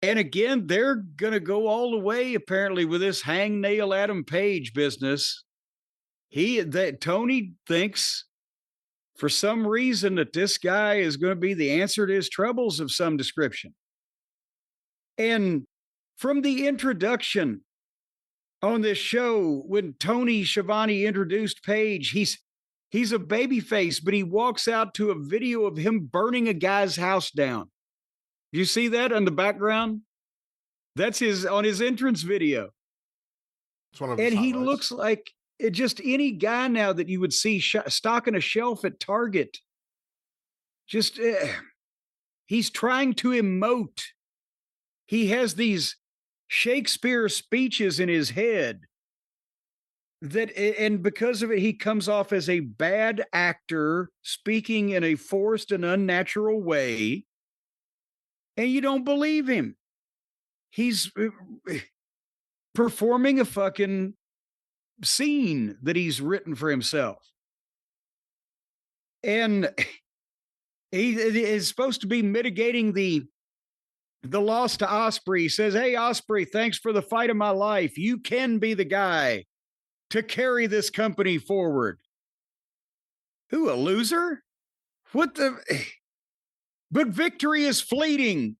And again, they're going to go all the way, apparently, with this hangnail Adam Page business. Tony thinks for some reason that this guy is going to be the answer to his troubles of some description. And from the introduction on this show, when Tony Schiavone introduced Page, he's a babyface, but he walks out to a video of him burning a guy's house down. You see that in the background? That's on his entrance video. And he looks like just any guy now that you would see stocking a shelf at Target. Just, he's trying to emote. He has these Shakespeare speeches in his head and because of it, he comes off as a bad actor speaking in a forced and unnatural way. And you don't believe him. He's performing a fucking scene that he's written for himself. And he is supposed to be mitigating the loss to Osprey. He says, hey, Osprey, thanks for the fight of my life. You can be the guy to carry this company forward. Who, a loser? What the... But victory is fleeting.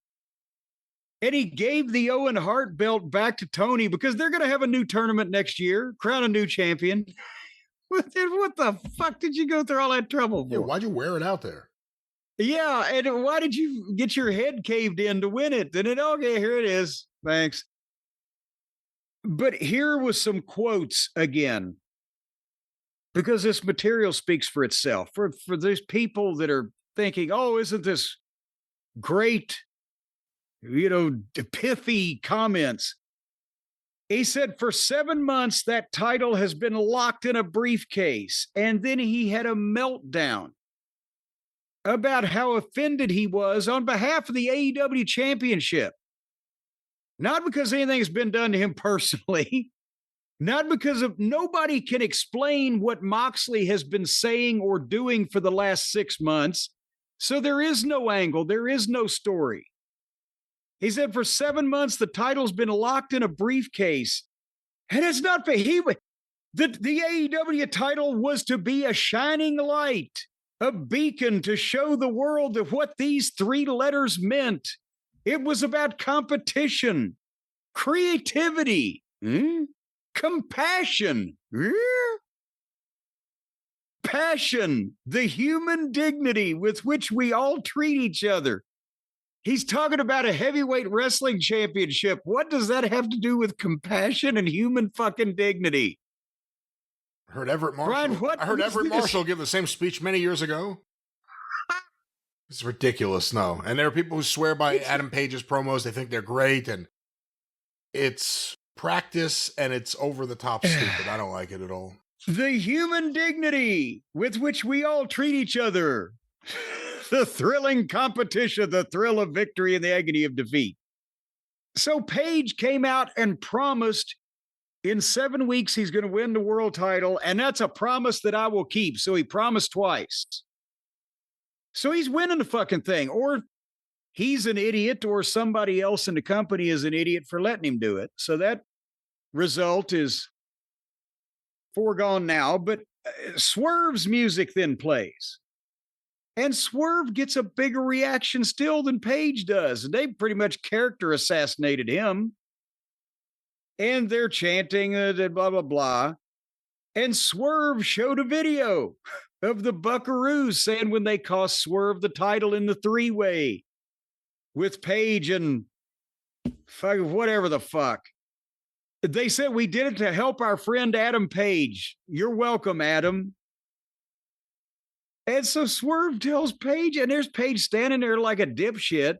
And he gave the Owen Hart belt back to Tony because they're going to have a new tournament next year, crown a new champion. What the fuck did you go through all that trouble for? Yeah, why'd you wear it out there? Yeah, and why did you get your head caved in to win it? And okay, here it is. Thanks. But here was some quotes again, because this material speaks for itself. For those people that are thinking, oh, isn't this great, pithy comments. He said, for 7 months, that title has been locked in a briefcase. And then he had a meltdown about how offended he was on behalf of the AEW championship. Not because anything has been done to him personally. Not because nobody can explain what Moxley has been saying or doing for the last 6 months. So there is no angle. There is no story. He said for 7 months, the title's been locked in a briefcase. And it's not for the AEW title was to be a shining light, a beacon to show the world of what these 3 letters meant. It was about competition, creativity, compassion, passion, the human dignity with which we all treat each other. He's talking about a heavyweight wrestling championship. What does that have to do with compassion and human fucking dignity? I heard Everett Marshall. Brian, I heard Everett Marshall give the same speech many years ago. It's ridiculous, no. And there are people who swear by Adam Page's promos. They think they're great, and it's practice, and it's over the top stupid. I don't like it at all. The human dignity with which we all treat each other. The thrilling competition, the thrill of victory and the agony of defeat. So Page came out and promised in 7 weeks he's going to win the world title, and that's a promise that I will keep. So he promised twice. So he's winning the fucking thing, or he's an idiot, or somebody else in the company is an idiot for letting him do it. So that result is foregone now, but Swerve's music then plays. And Swerve gets a bigger reaction still than Page does. They pretty much character assassinated him. And they're chanting blah, blah, blah. And Swerve showed a video of the Buckaroos saying when they cost Swerve the title in the 3-way with Page and whatever the fuck. They said we did it to help our friend Adam Page. You're welcome, Adam. And so Swerve tells Page, and there's Page standing there like a dipshit.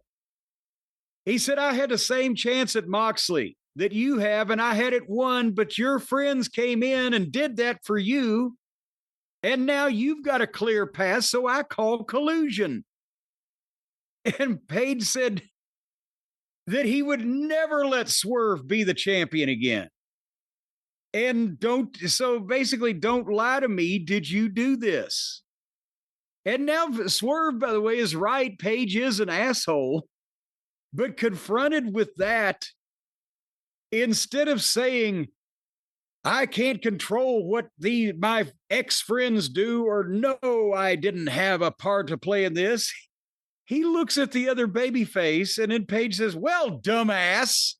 He said, I had the same chance at Moxley that you have, and I had it won, but your friends came in and did that for you. And now you've got a clear path, so I call collusion. And Page said that he would never let Swerve be the champion again. And basically don't lie to me. Did you do this? And now Swerve, by the way, is right. Page is an asshole. But confronted with that, instead of saying, I can't control what my ex-friends do, or no, I didn't have a part to play in this, he looks at the other babyface, and then Paige says, well, dumbass.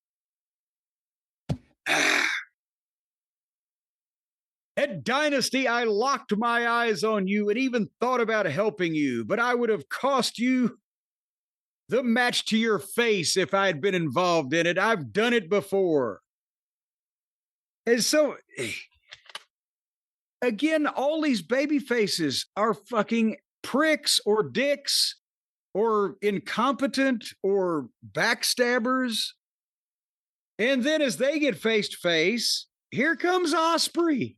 At Dynasty, I locked my eyes on you and even thought about helping you, but I would have cost you the match to your face if I had been involved in it. I've done it before. And so, again, all these baby faces are fucking pricks or dicks or incompetent or backstabbers. And then as they get face to face, here comes Ospreay.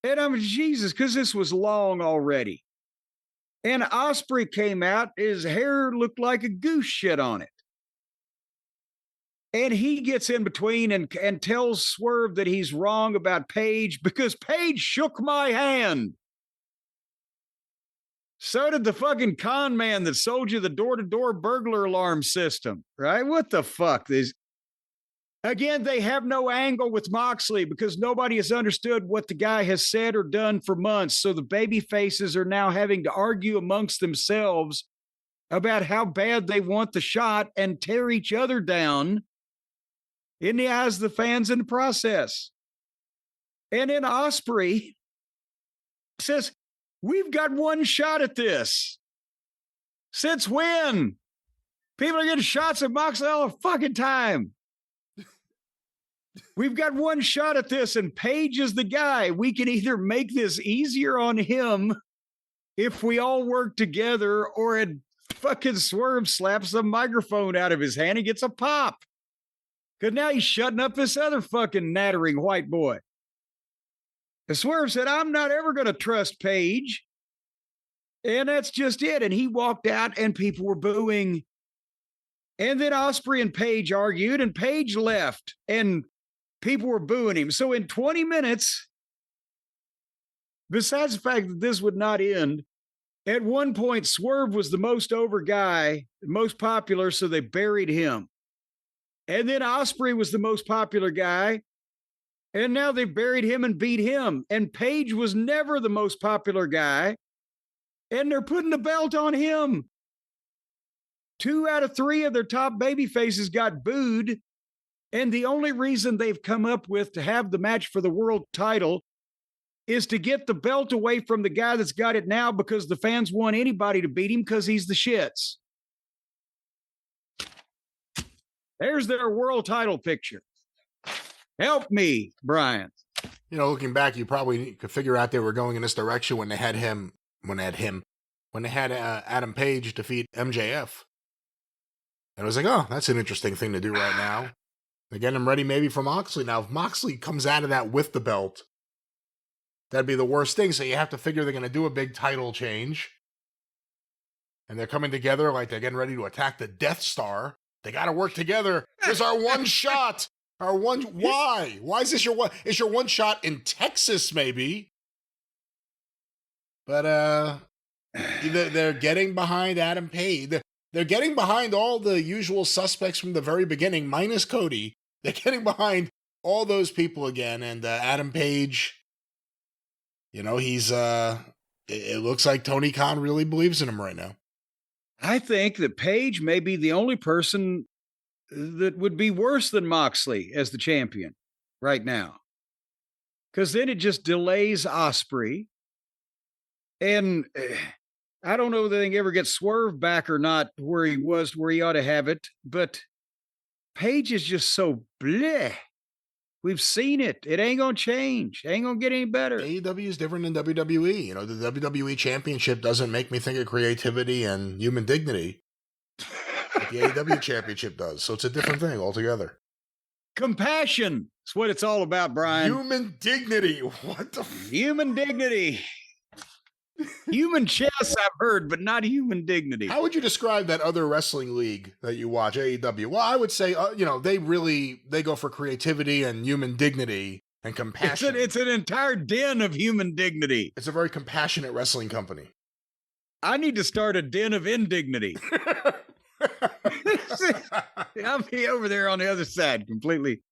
And I'm Jesus, because this was long already. And Ospreay came out, his hair looked like a goose shit on it. And he gets in between and tells Swerve that he's wrong about Paige because Paige shook my hand. So did the fucking con man that sold you the door-to-door burglar alarm system, right? What the fuck? Again, they have no angle with Moxley because nobody has understood what the guy has said or done for months. So the baby faces are now having to argue amongst themselves about how bad they want the shot and tear each other down in the eyes of the fans in the process. And then Ospreay says, we've got one shot at this. Since when? People are getting shots at Moxley all the fucking time. We've got one shot at this, and Paige is the guy. We can either make this easier on him if we all work together, or a fucking Swerve slaps the microphone out of his hand and gets a pop. Because now he's shutting up this other fucking nattering white boy. And Swerve said, I'm not ever going to trust Paige. And that's just it. And he walked out, and people were booing. And then Ospreay and Paige argued, and Paige left, and people were booing him. So in 20 minutes, besides the fact that this would not end, at one point, Swerve was the most over guy, most popular, so they buried him. And then Ospreay was the most popular guy, and now they buried him and beat him. And Paige was never the most popular guy, and they're putting the belt on him. 2 out of 3 of their top baby faces got booed. And the only reason they've come up with to have the match for the world title is to get the belt away from the guy that's got it now because the fans want anybody to beat him because he's the shits. There's their world title picture. Help me, Brian. You know, looking back, you probably could figure out they were going in this direction when they had Adam Page defeat MJF. And I was like, oh, that's an interesting thing to do right now. They're getting him ready maybe for Moxley. Now, if Moxley comes out of that with the belt, that'd be the worst thing. So you have to figure they're going to do a big title change. And they're coming together like they're getting ready to attack the Death Star. They got to work together. There's our one shot. Why? Why is this your one? It's your one shot in Texas, maybe. But they're getting behind Adam Page. They're getting behind all the usual suspects from the very beginning, minus Cody. They're getting behind all those people again. And Adam Page, you know, he's, it looks like Tony Khan really believes in him right now. I think that Page may be the only person that would be worse than Moxley as the champion right now. Because then it just delays Ospreay. And I don't know if they ever get Swerve back or not where he ought to have it. But Page is just so bleh. We've seen it. It ain't going to change. It ain't going to get any better. AEW is different than WWE. You know, the WWE Championship doesn't make me think of creativity and human dignity like the AEW Championship does. So it's a different thing altogether. Compassion. That's what it's all about, Brian. Human dignity. What the Human dignity. Human chess, I've heard, but not human dignity. How would you describe that other wrestling league that you watch, AEW? Well, I would say, you know, they go for creativity and human dignity and compassion. It's an entire den of human dignity. It's a very compassionate wrestling company. I need to start a den of indignity. I'll be over there on the other side completely